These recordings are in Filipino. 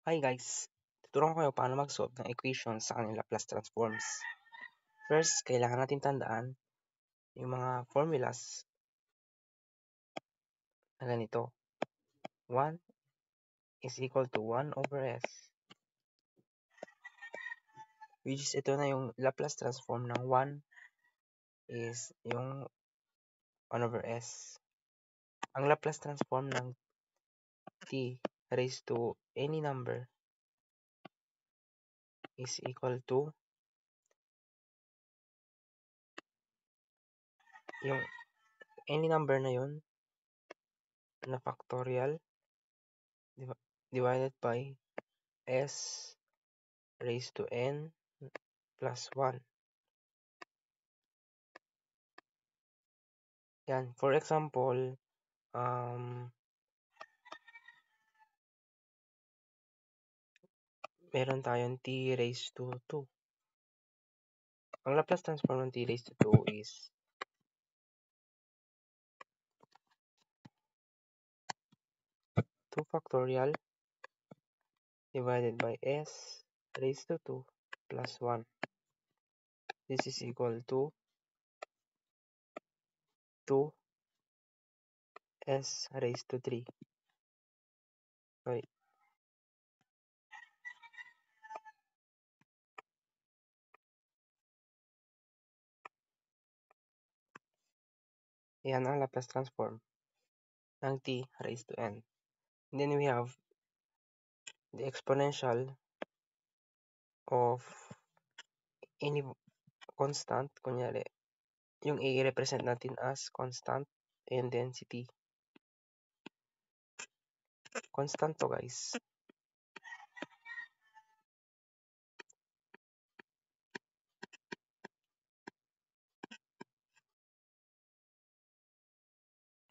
Hi guys! Tuturuan ko kayo paano mag-solve ng equation sa kanilang Laplace transforms. First, kailangan natin tandaan yung mga formulas na ganito. 1 is equal to 1 over s, which is ito na yung Laplace transform ng 1 is yung 1 over s. Ang Laplace transform ng t raised to any number is equal to yung any number na yun na factorial divided by s raised to n plus 1. Yan. For example, meron tayong t raised to 2. Ang Laplace transform ng t raised to 2 is 2 factorial divided by s raised to 2 plus 1. This is equal to 2s raised to 3. Sorry. Yan ang Laplace transform ng t raised to n. And then we have the exponential of any constant. Kunyari, yung a represent natin as constant and density. Constant to guys.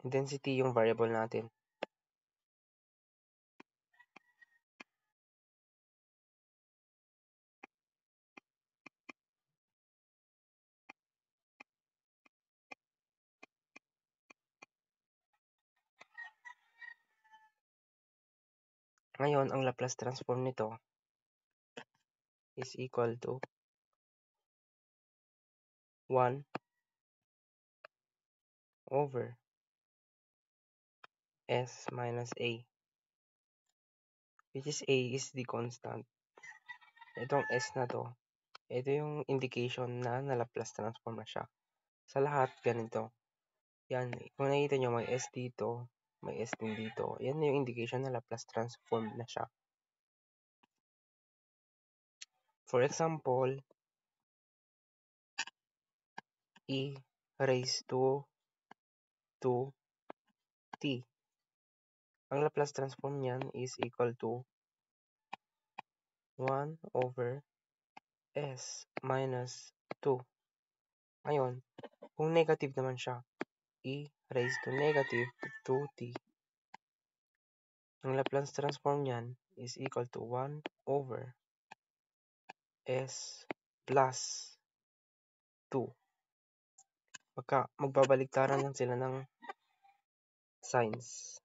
Density yung variable natin. Ngayon, ang Laplace transform nito is equal to 1 over s minus a, which is a is the constant. Itong s na to, ito yung indication na Laplace transform na siya. Sa lahat, ganito. Yan, kung nakikita nyo may s dito, may s din dito. Yan na yung indication na Laplace transform na siya. For example, e raised to 2t. Ang Laplace transform niyan is equal to 1 over s minus 2. Ngayon, kung negative naman siya, e raised to negative 2t, ang Laplace transform niyan is equal to 1 over s plus 2. Magbabaligtaran lang sila ng signs.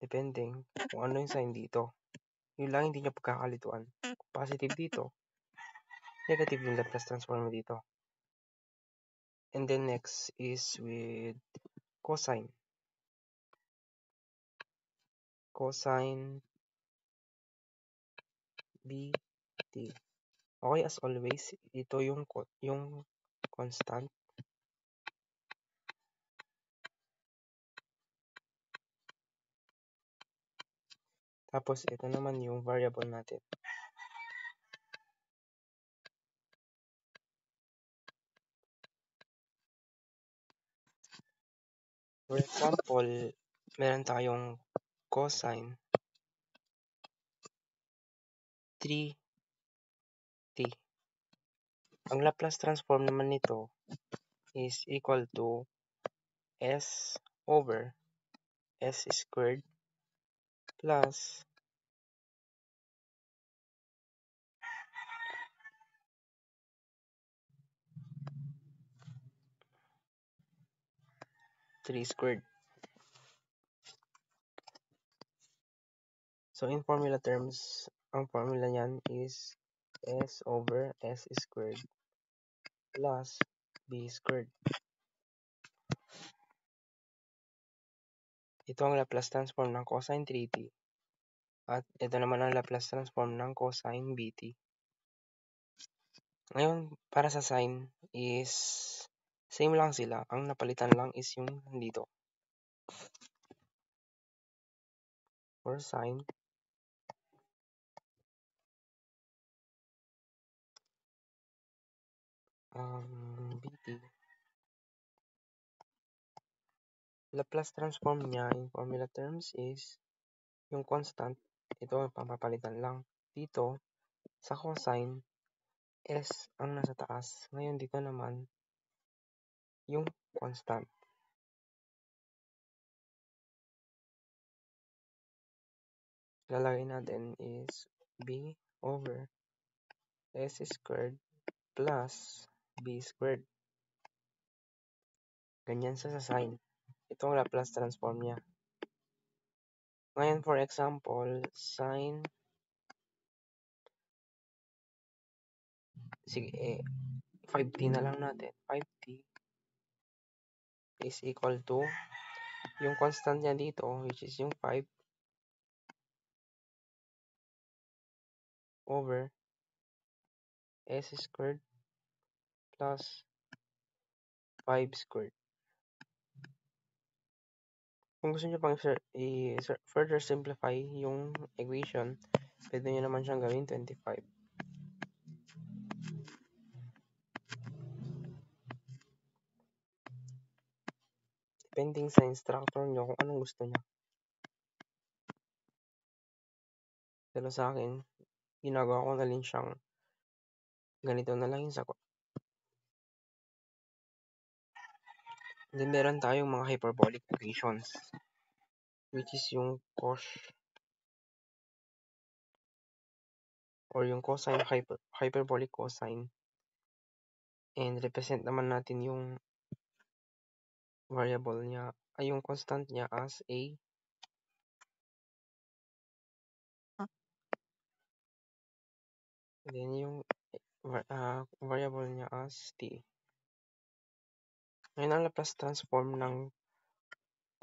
Depending kung ano yung sign dito. Yun lang hindi nyo pagkakalituan. Positive dito, negative yung Laplace transform mo dito. And then next is with cosine. Cosine bt. Okay, as always, ito yung constant. Tapos, ito naman yung variable natin. For example, meron tayong cosine 3t. Ang Laplace transform naman nito is equal to s over s squared plus 3 squared. So, in formula terms, ang formula niyan is S over S squared plus B squared. Ito ang Laplace transform ng cosine 3t. At ito naman ang Laplace transform ng cosine bt. Ngayon, para sa sine is same lang sila. Ang napalitan lang is yung dito. For sine, bt, Laplace transform niya in formula terms is yung constant. Ito, papapalitan lang. Dito, sa cosine, S ang nasa taas. Ngayon, dito naman, yung constant. Lalagay natin is B over S squared plus B squared. Ganyan sa sine. Ito ang Laplace transform niya. Ngayon, for example, sine, sige, 5t na lang natin. 5t is equal to, yung constant niya dito, which is yung 5 over S squared plus 5 squared. Kung gusto nyo pang further simplify yung equation, pwede nyo naman siyang gawin 25. Depending sa instructor nyo kung anong gusto nyo. Pero sa akin, ginagawa ko na rin siyang ganito na lang yung sagot. Then meron tayong mga hyperbolic equations, which is yung cos or yung cosine, hyperbolic cosine. And represent naman natin yung variable niya, ay yung constant niya as a. Then yung variable niya as t. Ngayon ang Laplace transform ng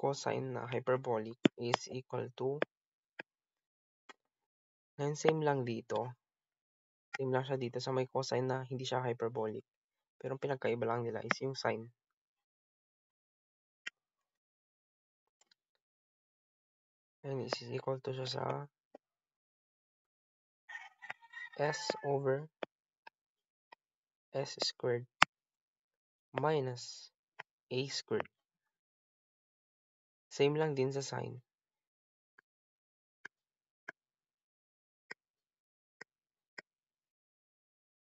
cosine na hyperbolic is equal to, ngayon same lang dito. Same lang siya dito sa may cosine na hindi siya hyperbolic. Pero ang pinagkaiba lang nila is yung sine. And this is equal to siya sa S over S squared minus A squared. Same lang din sa sine.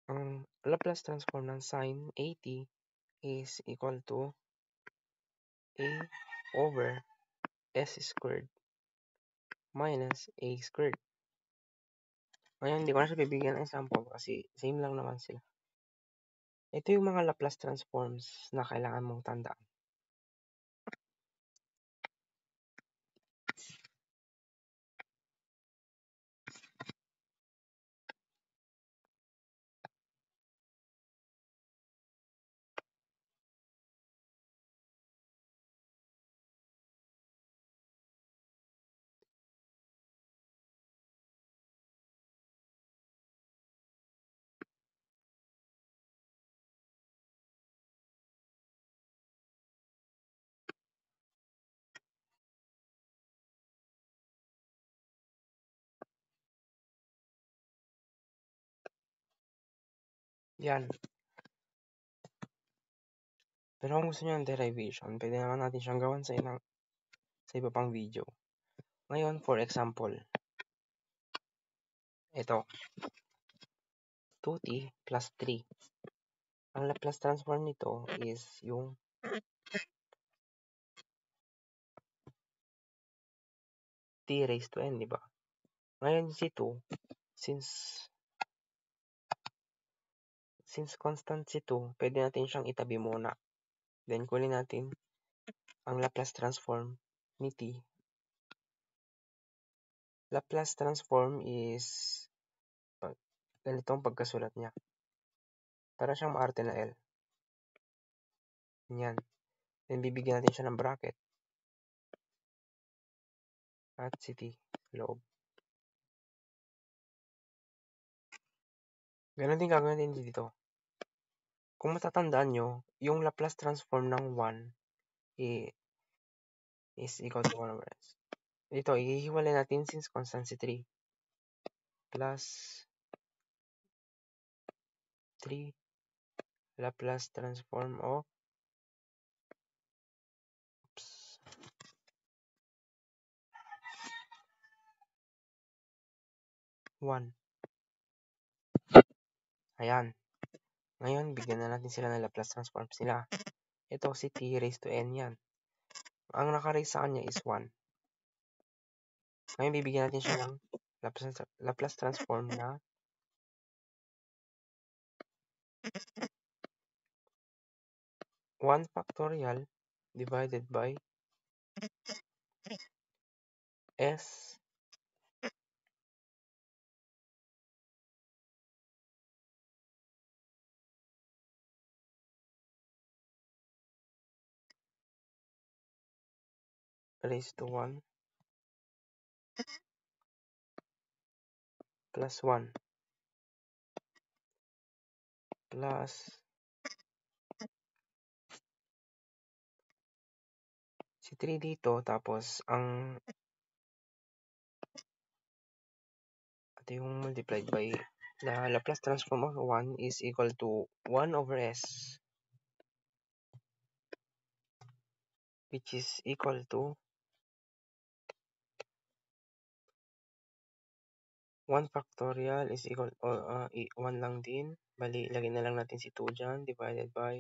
Ang Laplace transform ng sine 80 is equal to A over S squared minus A squared. Ngayon, hindi ko na siya bibigyan ng example kasi same lang naman sila. Ito yung mga Laplace transforms na kailangan mong tandaan. Yan. Pero kung gusto nyo ng derivation, pwede naman natin siyang gawan sa iba pang video. Ngayon, for example, ito, 2t plus 3. Ang Laplace transform nito is yung t raised to n, di ba? Ngayon, si 2, since constant si 2, pwede natin siyang itabi muna. Then, kunin natin ang Laplace transform ni t Laplace transform is ganito ang pagkasulat niya. Para siyang maarte na L. Yan. Then, bibigyan natin siya ng bracket. At si t loob. Ganon din gagawin natin dito. Kung matatandaan nyo, yung Laplace transform ng 1 is equal to 1 over s. Dito, ihiwalay natin since constant si 3. Plus 3 Laplace transform of 1. Ayan. Ngayon, bigyan na natin sila ng Laplace transforms nila. Ito, si t raised to n yan. Ang naka-raise sa kanya is 1. Ngayon, bibigyan natin siya ng Laplace transform na 1 factorial divided by s raised to 1 plus 1 plus si 3 dito, tapos ito yung multiplied by the Laplace transform of 1 is equal to 1 over s, which is equal to 1 factorial is equal to 1 lang din. Bali, lagyan na lang natin si 2 dyan, divided by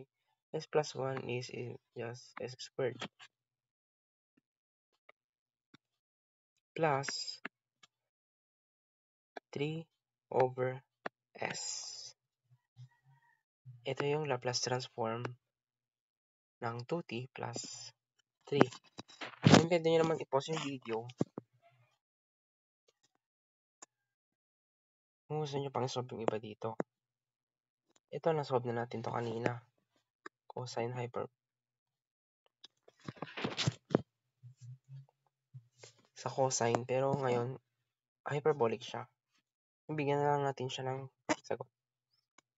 s plus 1 is just s squared. Plus 3 over s. Ito yung Laplace transform ng 2t plus 3. Kung pwede nyo naman i-pause yung video. Kung gusto nyo pang solve yung iba dito. Ito, na-solve na natin to kanina. Cosine sa cosine, pero ngayon, hyperbolic siya. Bigyan na lang natin siya ng sagot.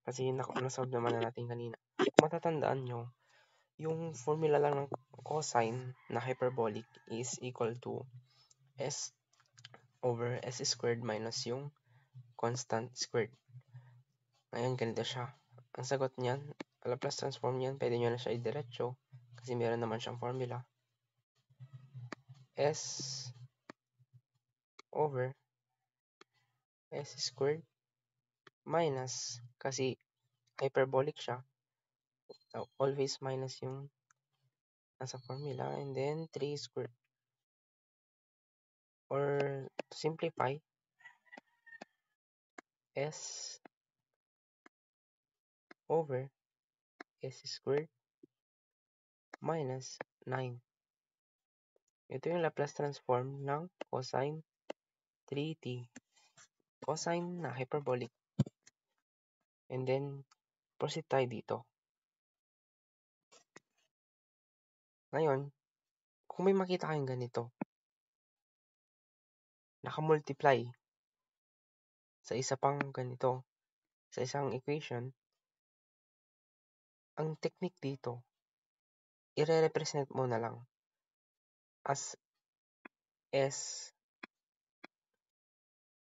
Kasi na-solve naman na natin kanina. Kung matatandaan nyo, yung formula lang ng cosine na hyperbolic is equal to s over s squared minus yung constant squared. Ngayon, ganito siya. Ang sagot niyan, Laplace transform niyan, pwede nyo na siya idiretso kasi meron naman siyang formula. S over s squared minus, kasi hyperbolic siya, so always minus yung nasa formula, and then 3 squared. Or to simplify, s over s squared minus 9. Ito yung Laplace transform ng cosine 3t. Cosine na hyperbolic. And then, proceed tayo dito. Ngayon, kung may makita kayong ganito, nakamultiply sa isa pang ganito, sa isang equation, ang technique dito, i-represent mo na lang as s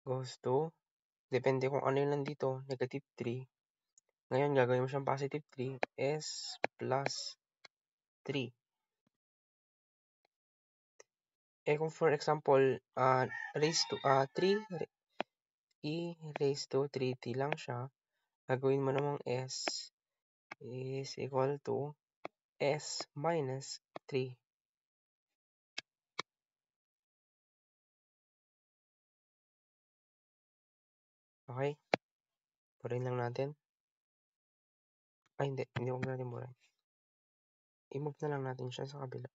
goes to, depende kung ano yun nandito, negative 3. Ngayon, gagawin mo siyang positive 3, s plus 3. Kung for example, raised to 3, raised to 3t lang siya, gagawin mo namang s is equal to s minus 3. Okay? Burahin lang natin. Ay, hindi. Hindi huwag natin burahin. I-move na lang natin siya sa kabila.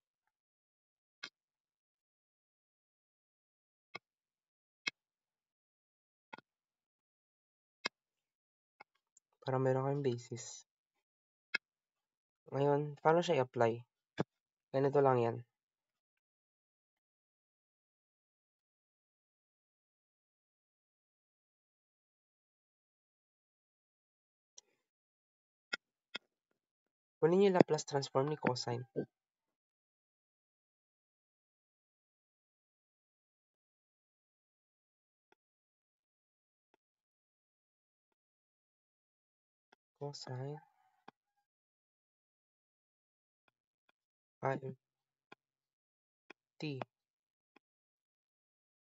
para meron kayong basis. Ngayon, paano siya i-apply? Ganito lang yan. Kunin niyo yung Laplace transform ni cosine. Cosine 5t.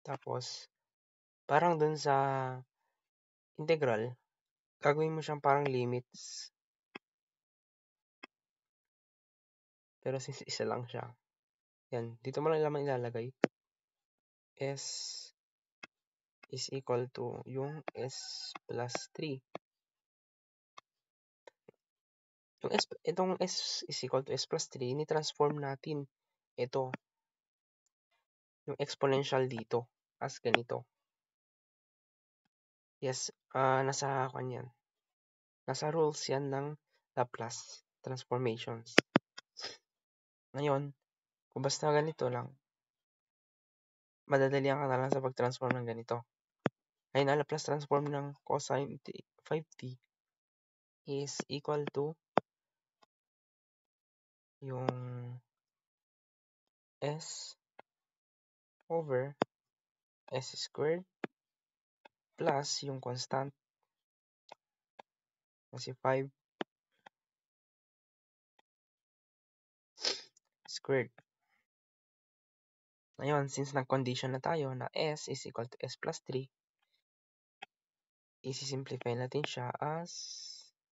Tapos, parang dun sa integral, gagawin mo siyang parang limits. Pero since isa lang siya, yan, dito mo lang naman ilalagay. S is equal to yung S plus 3. Itong S is equal to S plus 3, ni-transform natin. Ito, yung exponential dito, as ganito. Yes, nasa kanyan. Nasa rules yan ng Laplace transformations. Ngayon, kung basta ganito lang, madadalian ka na lang sa pag-transform ng ganito. Ngayon, ang Laplace transform ng cosine 5t is equal to yung S over S squared plus yung constant kasi 5 squared. Ngayon, since nag-condition na tayo na S is equal to S plus 3, isi-simplify natin siya as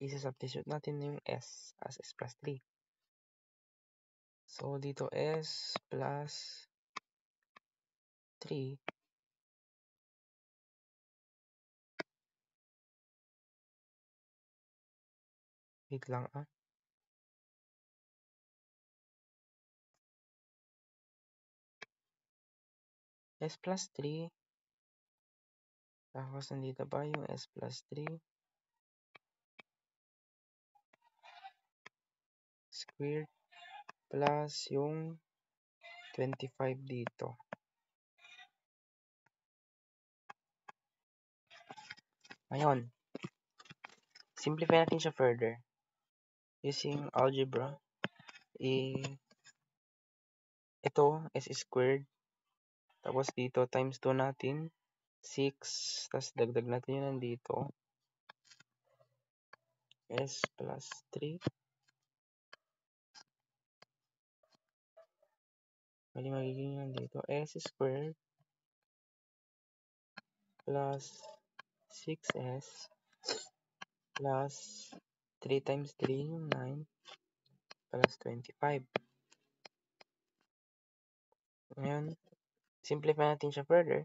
isi-substitute natin yung S as S plus 3. So, dito S plus 3 wait lang S plus 3 tapos nandito pa yung S plus 3 squared plus yung 25 dito. Ngayon, simplify natin siya further. Using algebra, ito, S squared. Tapos dito, times 2 natin. 6. Tapos dagdag natin yun nandito. S plus 3. Mali magiging nandito. S squared plus 6S plus 3 times 3 yung 9 plus 25. Ngayon, simplify natin siya further.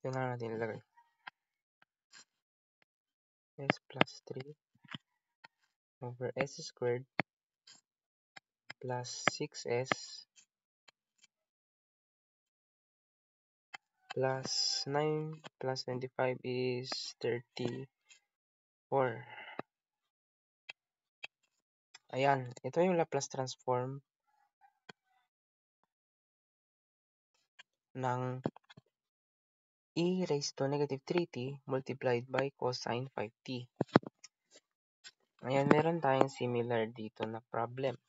Yan na natin ilagay. S plus 3 over S squared plus 6S plus 9 plus 25 is 34. Ayan, ito yung Laplace transform ng e raised to negative 3t multiplied by cosine 5t. Ayan, meron tayong similar dito na problem.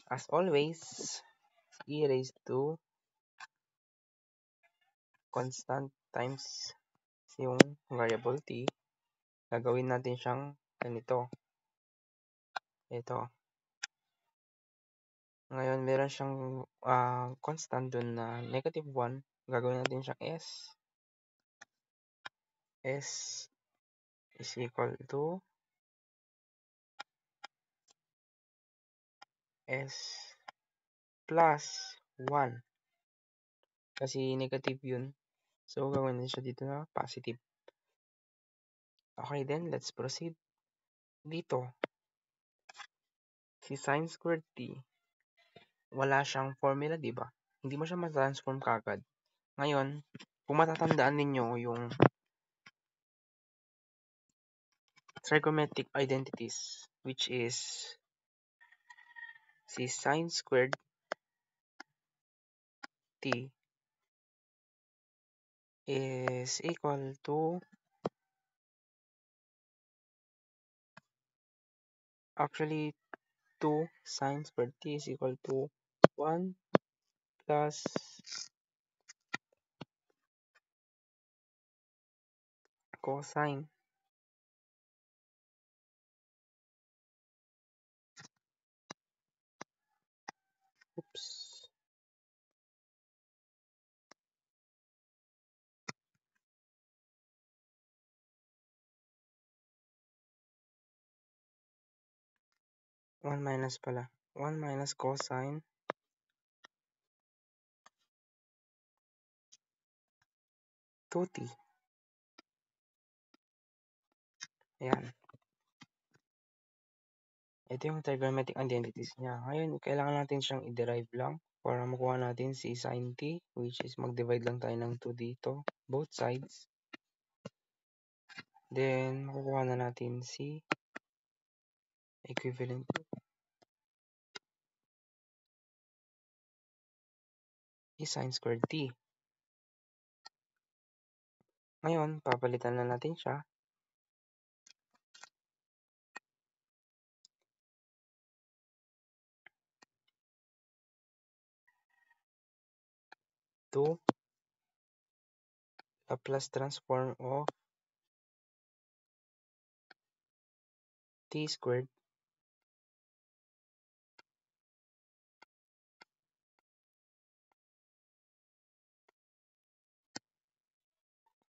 As always, e raised to constant times yung variable t. Gagawin natin siyang ganito. Ito. Ngayon, meron siyang constant dun na negative 1. Gagawin natin siyang s. S is equal to s plus 1. Kasi negative yun. So, gawin natin siya dito na positive. Okay, then let's proceed. Dito, Si sin squared t, wala siyang formula, di ba? Hindi mo siya ma-transform kagad. Ngayon, kung matatandaan ninyo yung trigonometric identities, which is si sin squared t is equal to, actually 2 sin squared t is equal to 1 plus cosine. Oops. 1 minus pala. 1 minus cosine 2t. Ayan. Ito yung trigonometric identities niya. Ngayon, kailangan natin siyang i-derive lang para makuha natin si sin t, which is mag-divide lang tayo ng 2 dito, both sides. Then, makukuha na natin si equivalent is sin squared t. Ngayon, papalitan na natin siya. To Laplace transform of t squared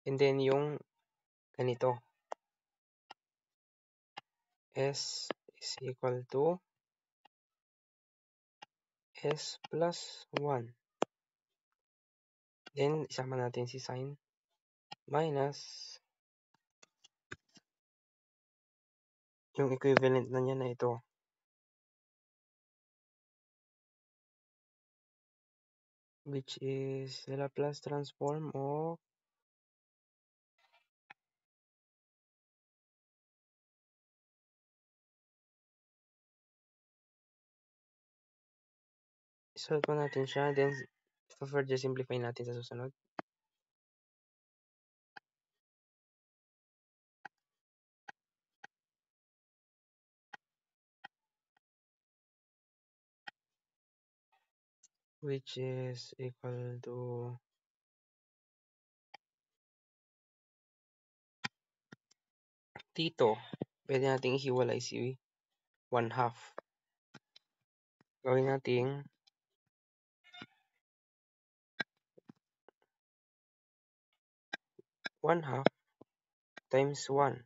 and then yung ganito, s is equal to s plus 1. Then, isama natin si sin minus yung equivalent na niya na ito. Which is the Laplace transform of solve pa natin siya, then further simplify natin sa susunod. Which is equal to dito, pwede nating ihiwalay si 1/2. Gawin nating 1/2 times 1.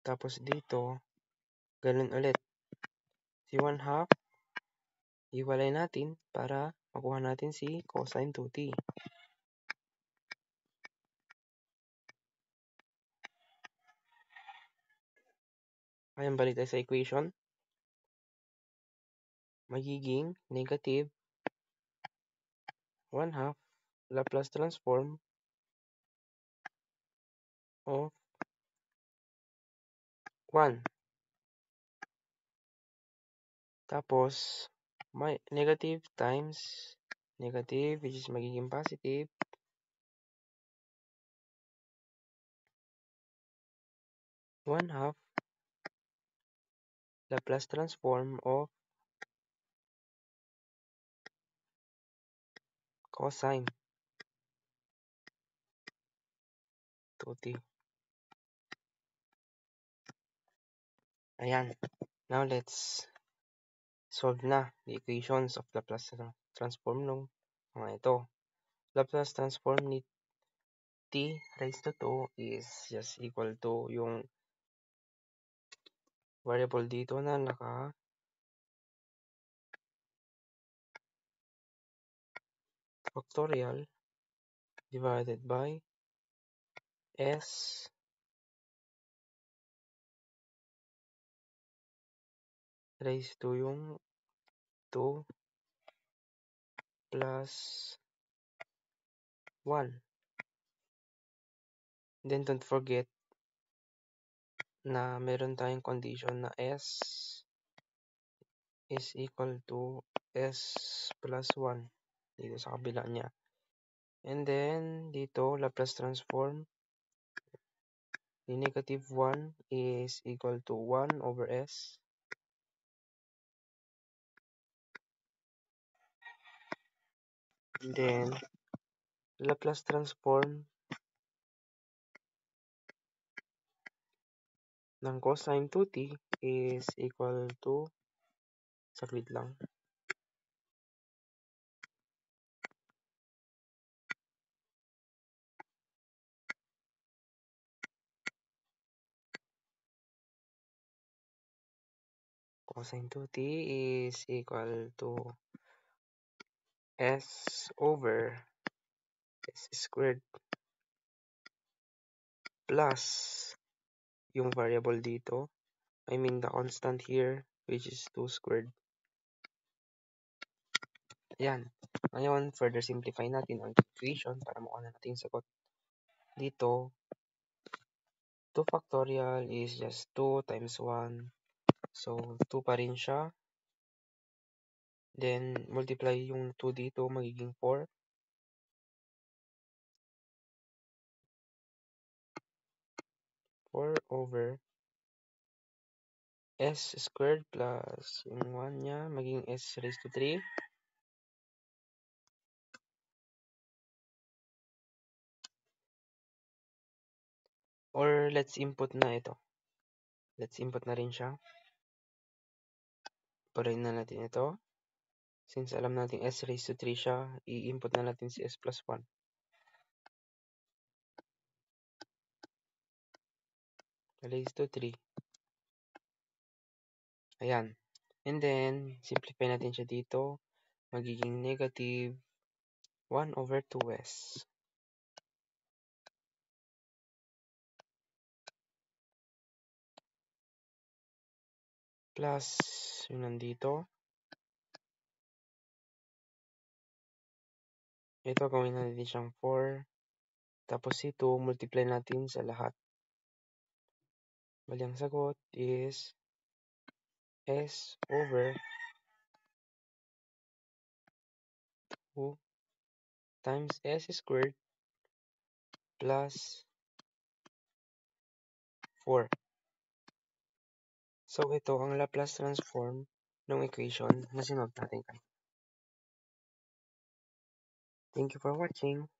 Tapos dito, ganun ulit. Si 1/2, hiwalay natin para makuha natin si cosine 2t. Ngayon, balik tayo sa equation. Magiging negative 1/2 Laplace transform of 1. Tapos, may negative times negative, which is magiging positive. 1/2 Laplace transform of cosine 2t. Ayan. Now, let's solve na the equations of Laplace transform ng mga ito. Laplace transform ni t raised to 2 is just equal to yung variable dito na naka factorial divided by s raised to yung 2 plus 1. Then don't forget na meron tayong condition na s is equal to s plus 1 dito sa kabila niya. And then, dito, Laplace transform, yung negative 1 is equal to 1 over s. And then, Laplace transform ng cosine 2t is equal to, saglit lang, cosine 2t is equal to s over s squared plus yung variable dito, I mean the constant here, which is 2 squared. Ayan. Ngayon, further simplify natin ang equation para makuha na natin yung sagot. Dito, 2 factorial is just 2 times 1. So, 2 pa rin siya. Then, multiply yung 2 dito, magiging 4. 4 over s squared plus yung 1 niya, maging s raised to 3. Or, let's input na ito. Let's input na rin siya. Parayin na natin ito. Since alam natin s raised to 3 siya, i-input na natin si s plus 1. Raised to 3. Ayan. And then, simplify natin siya dito. Magiging negative 1 over 2s. Plus, yung nandito. Ito, gawin natin siyang 4. Tapos ito, multiply natin sa lahat. Bali, ang sagot is s over 2 times s squared plus 4. So, ito ang Laplace transform ng equation na sinolve natin. Thank you for watching.